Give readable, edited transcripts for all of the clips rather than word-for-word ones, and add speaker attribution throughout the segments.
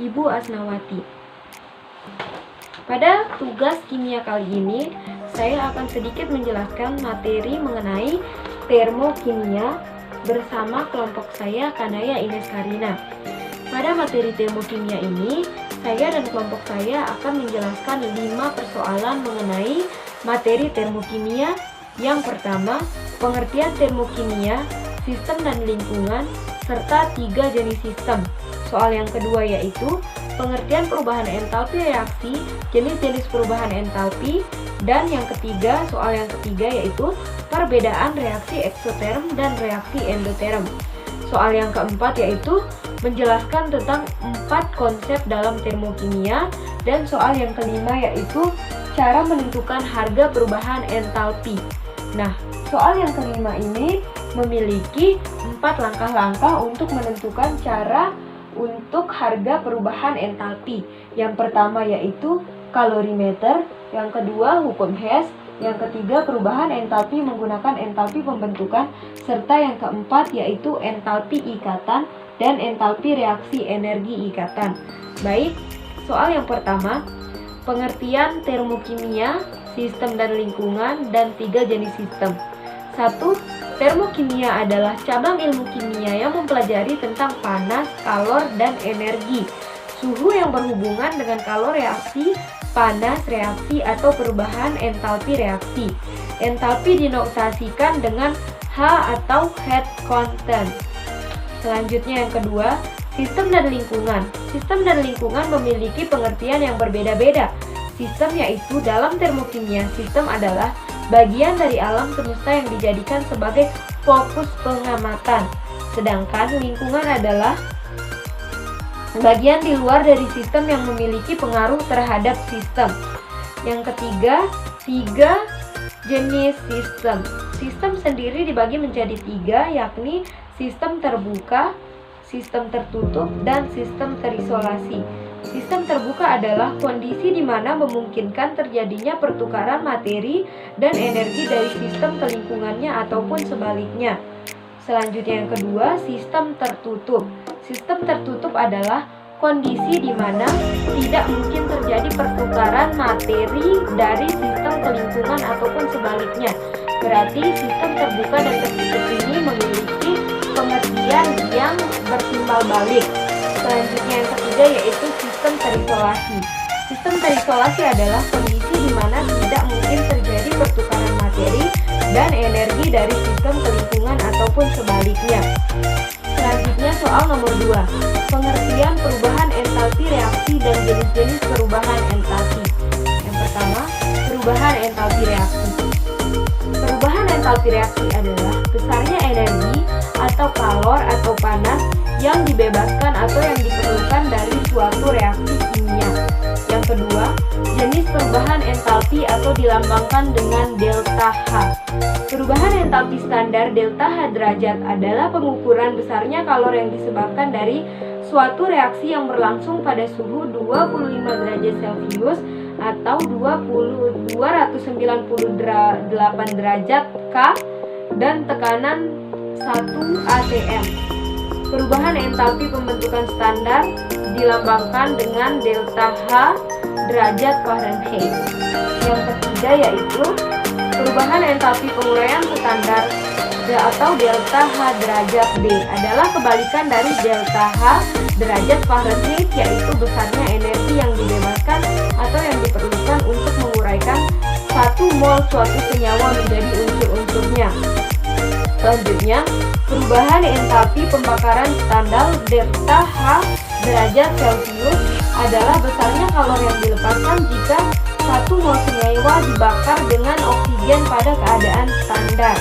Speaker 1: Ibu Asnawati. Pada tugas kimia kali ini, saya akan sedikit menjelaskan materi mengenai termokimia bersama kelompok saya, Kanaya Ines Karina. Pada materi termokimia ini, saya dan kelompok saya akan menjelaskan 5 persoalan mengenai materi termokimia. Yang pertama, pengertian termokimia, sistem dan lingkungan, serta 3 jenis sistem. Soal yang kedua yaitu pengertian perubahan entalpi reaksi, jenis-jenis perubahan entalpi, dan yang ketiga, soal yang ketiga yaitu perbedaan reaksi eksoterm dan reaksi endoterm. Soal yang keempat yaitu menjelaskan tentang 4 konsep dalam termokimia, dan soal yang kelima yaitu cara menentukan harga perubahan entalpi. Nah, soal yang kelima ini memiliki 4 langkah-langkah untuk menentukan cara untuk harga perubahan entalpi. Yang pertama yaitu kalorimeter, yang kedua hukum Hess, yang ketiga perubahan entalpi menggunakan entalpi pembentukan, serta yang keempat yaitu entalpi ikatan dan entalpi reaksi energi ikatan. Baik, soal yang pertama, pengertian termokimia, sistem dan lingkungan, dan 3 jenis sistem. 1. Termokimia adalah cabang ilmu kimia yang mempelajari tentang panas, kalor, dan energi. Suhu yang berhubungan dengan kalor reaksi, panas reaksi, atau perubahan entalpi reaksi. Entalpi dinotasikan dengan H atau heat content. Selanjutnya yang kedua, sistem dan lingkungan. Sistem dan lingkungan memiliki pengertian yang berbeda-beda. Sistem yaitu dalam termokimia, sistem adalah bagian dari alam semesta yang dijadikan sebagai fokus pengamatan. Sedangkan lingkungan adalah bagian di luar dari sistem yang memiliki pengaruh terhadap sistem. Yang ketiga, 3 jenis sistem. Sistem sendiri dibagi menjadi 3, yakni sistem terbuka, sistem tertutup, dan sistem terisolasi. Sistem terbuka adalah kondisi di mana memungkinkan terjadinya pertukaran materi dan energi dari sistem ke lingkungannya ataupun sebaliknya. Selanjutnya yang kedua, sistem tertutup. Sistem tertutup adalah kondisi di mana tidak mungkin terjadi pertukaran materi dari sistem ke lingkungan ataupun sebaliknya. Berarti sistem terbuka dan tertutup ini memiliki pengertian yang bertimbal balik. Selanjutnya yang ketiga yaitu sistem terisolasi. Sistem terisolasi adalah kondisi di mana tidak mungkin terjadi pertukaran materi dan energi dari sistem ke lingkungan ataupun sebaliknya. Selanjutnya soal nomor 2, pengertian perubahan entalpi reaksi dan jenis-jenis perubahan entalpi. Yang pertama, perubahan entalpi reaksi. Perubahan entalpi reaksi adalah besarnya energi atau kalor atau panas yang dibebaskan atau yang diperlukan dari suatu reaksi kimia. Yang kedua, jenis perubahan entalpi atau dilambangkan dengan delta H. Perubahan entalpi standar delta H derajat adalah pengukuran besarnya kalor yang disebabkan dari suatu reaksi yang berlangsung pada suhu 25 derajat Celcius atau 298 derajat K dan tekanan 1 atm. Perubahan entalpi pembentukan standar dilambangkan dengan delta H derajat Fahrenheit. Yang ketiga yaitu perubahan entalpi penguraian standar atau delta H derajat B adalah kebalikan dari delta H derajat Fahrenheit, yaitu besarnya energi yang dibebaskan atau yang diperlukan untuk menguraikan 1 mol suatu senyawa menjadi unsur-unsurnya. Selanjutnya, perubahan entalpi pembakaran standar delta H derajat Celcius adalah besarnya kalor yang dilepaskan jika 1 mol senyawa dibakar dengan oksigen pada keadaan standar.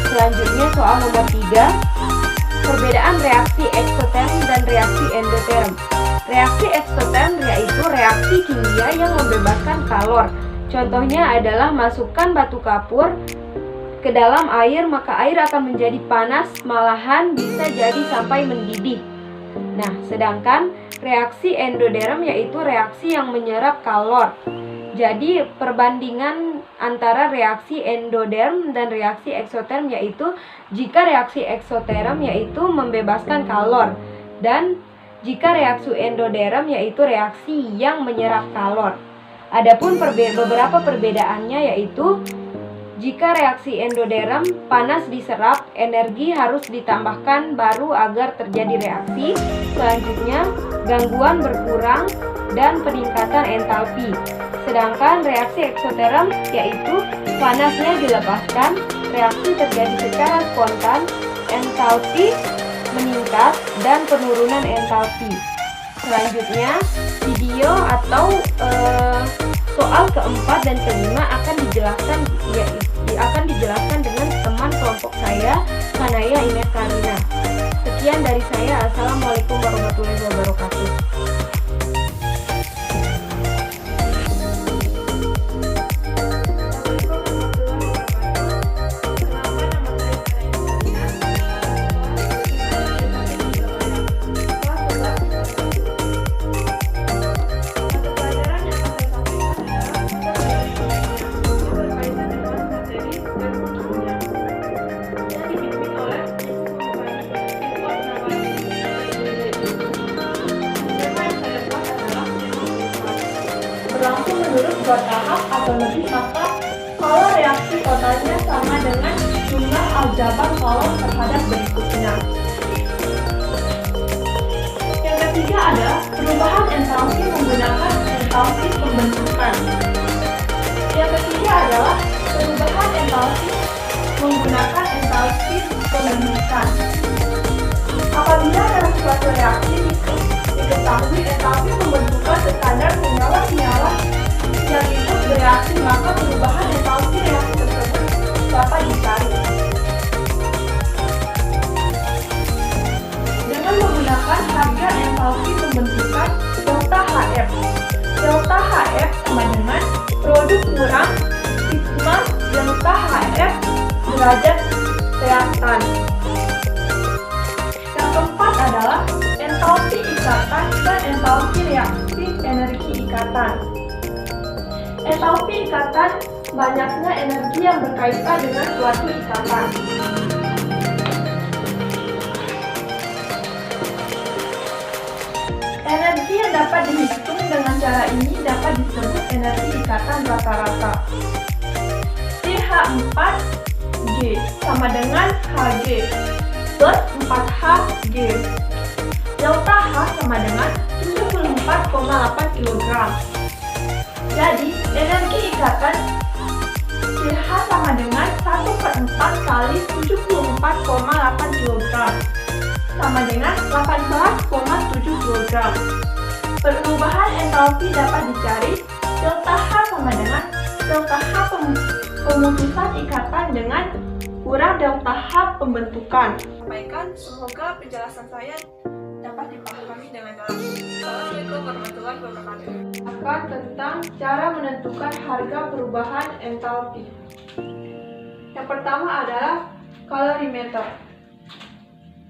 Speaker 1: Selanjutnya soal nomor 3, perbedaan reaksi eksoterm dan reaksi endoterm. Reaksi eksoterm yaitu reaksi kimia yang membebaskan kalor. Contohnya adalah masukkan batu kapur ke dalam air, maka air akan menjadi panas, malahan bisa jadi sampai mendidih. Nah, sedangkan reaksi endoterm yaitu reaksi yang menyerap kalor. Jadi perbandingan antara reaksi endoterm dan reaksi eksoterm yaitu jika reaksi eksoterm yaitu membebaskan kalor dan jika reaksi endoderm yaitu reaksi yang menyerap kalor. Adapun beberapa perbedaannya yaitu jika reaksi endoderm panas diserap, energi harus ditambahkan baru agar terjadi reaksi. Selanjutnya, gangguan berkurang dan peningkatan entalpi. Sedangkan reaksi eksoterm yaitu panasnya dilepaskan, reaksi terjadi secara spontan, entalpi meningkat dan penurunan entalpi. Selanjutnya, video atau soal keempat dan kelima akan dijelaskan dengan teman kelompok saya, Kanaya Ines Karina. Sekian dari saya. Assalamualaikum warahmatullahi wabarakatuh.
Speaker 2: Berlangsung menurut 2 tahap atau lebih, maka kalau reaksi totalnya sama dengan jumlah aljabar kalor terhadap berikutnya. Yang ketiga adalah perubahan entalpi menggunakan entalpi pembentukan. Yang ketiga adalah perubahan entalpi menggunakan entalpi pembentukan. Apabila dalam suatu reaksi diketahui entalpi pembentukan standar senyawa-senyawa yang ikut bereaksi, maka perubahan entalpi reaksi tersebut dapat dicari dengan menggunakan harga entalpi pembentukan delta HF. Delta HF sama dengan produk kurang sigma delta HF derajat reaktan. Yang keempat adalah entalpi ikatan dan entalpi reaksi energi ikatan. Entalpi ikatan banyaknya energi yang berkaitan dengan suatu ikatan. Energi yang dapat dihitung dengan cara ini dapat disebut energi ikatan rata-rata. CH4G sama dengan Hg plus 4Hg. Delta H sama dengan 74,8 kg. Jadi, energi ikatan CH sama dengan 1/4 kali 74,8 kg sama dengan 18,7 kg. Perubahan entalpi dapat dicari. Delta H sama dengan delta H pemutusan ikatan dengan kurang delta H pembentukan. Semoga penjelasan saya dapat dipahami dengan dalam. Assalamualaikum warahmatullahi wabarakatuh. Akan tentang cara menentukan harga perubahan entalpi. Yang pertama adalah kalorimeter.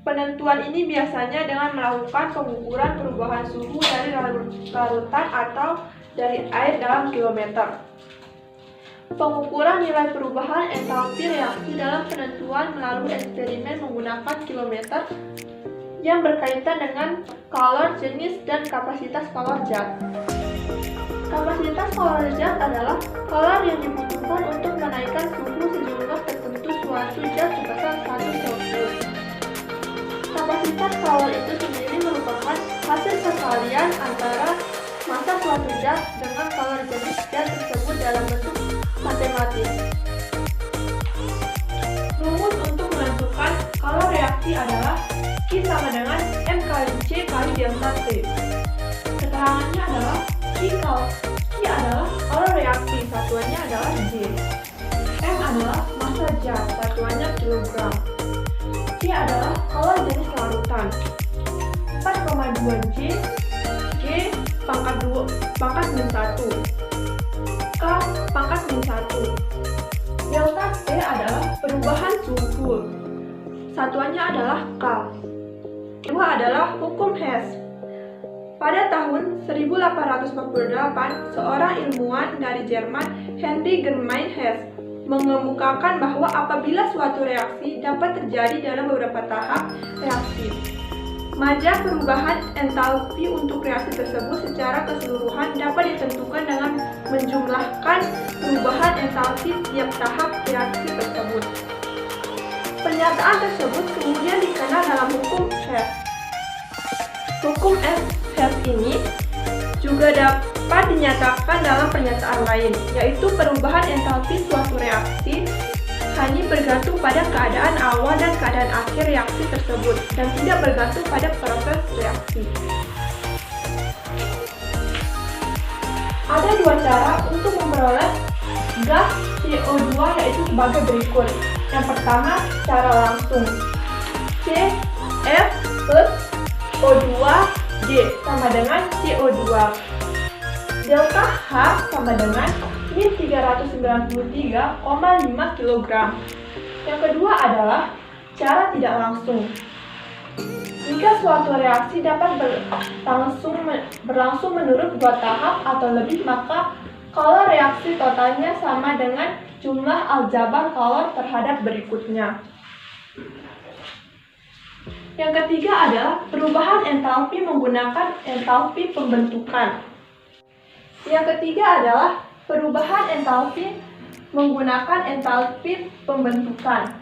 Speaker 2: Penentuan ini biasanya dengan melakukan pengukuran perubahan suhu dari larutan atau dari air dalam kilometer. Pengukuran nilai perubahan entalpi reaksi dalam penentuan melalui eksperimen menggunakan kilometer yang berkaitan dengan kalor jenis dan kapasitas kalor zat. Kapasitas kalor zat adalah kalor yang dibutuhkan untuk menaikkan suhu sejumlah tertentu suatu zat sebesar 1 Celcius. Kapasitas kalor itu sendiri merupakan hasil perkalian antara massa suatu zat dengan kalor jenis zat tersebut dalam bentuk matematis. Rumus untuk menentukan kalor reaksi adalah Q sama dengan M kali C kali delta T. Keterangannya adalah Q adalah kalor reaksi, satuannya adalah J. M adalah massa zat, satuannya kilogram. C adalah kalor jenis larutan. 4,2 J pangkat min 1. K pangkat min 1. Delta T adalah perubahan suhu. Satuannya adalah K. Kedua adalah hukum Hess. Pada tahun 1848, seorang ilmuwan dari Jerman, Henry Germain Hess, mengemukakan bahwa apabila suatu reaksi dapat terjadi dalam beberapa tahap reaktif, Maja perubahan entalpi untuk reaksi tersebut secara keseluruhan dapat ditentukan dengan menjumlahkan perubahan entalpi tiap tahap reaksi tersebut. Pernyataan tersebut kemudian dikenal dalam hukum Hess. Hukum Hess ini juga dapat dinyatakan dalam pernyataan lain, yaitu perubahan entalpi suatu reaksi hanya bergantung pada keadaan awal dan keadaan akhir reaksi tersebut, dan tidak bergantung pada proses reaksi. Ada dua cara untuk memperoleh gas CO2, yaitu sebagai berikut. Yang pertama, cara langsung. CF plus O2G sama dengan CO2. Delta H sama dengan min 393,5 kg. Yang kedua adalah cara tidak langsung. Jika suatu reaksi dapat berlangsung menurut dua tahap atau lebih, maka kalor reaksi totalnya sama dengan jumlah aljabar kalor terhadap berikutnya. Yang ketiga adalah perubahan entalpi menggunakan entalpi pembentukan. Yang ketiga adalah perubahan entalpi menggunakan entalpi pembentukan.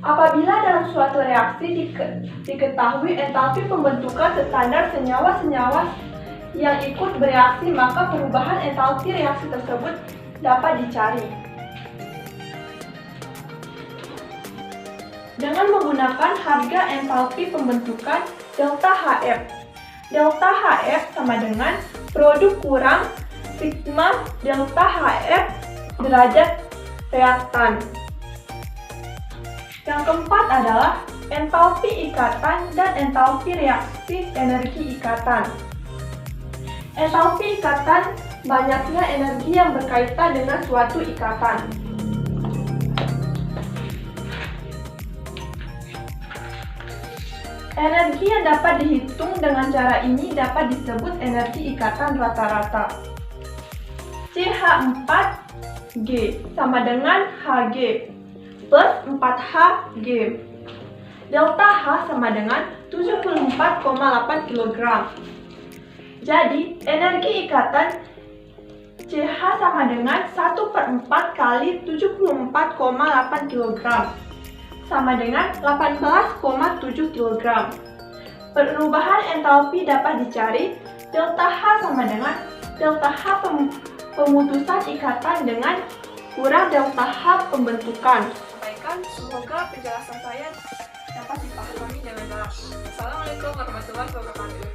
Speaker 2: Apabila dalam suatu reaksi diketahui entalpi pembentukan standar senyawa-senyawa yang ikut bereaksi, maka perubahan entalpi reaksi tersebut dapat dicari. Dengan menggunakan harga entalpi pembentukan delta HF. Delta HF sama dengan produk kurang sigma delta HF derajat reaktan. Yang keempat adalah entalpi ikatan dan entalpi reaksi energi ikatan. Entalpi ikatan banyaknya energi yang berkaitan dengan suatu ikatan. Energi yang dapat dihitung dengan cara ini dapat disebut energi ikatan rata-rata. CH4G sama dengan Hg plus 4Hg. Delta H sama dengan 74,8 kg. Jadi, energi ikatan CH sama dengan 1/4 kali 74,8 kg. Sama dengan 18,7 kg. Perubahan entalpi dapat dicari. Delta H sama dengan delta H pemutusan ikatan dengan kurang delta H pembentukan. Semoga penjelasan saya dapat dipahami dengan jelas. Assalamualaikum warahmatullahi wabarakatuh.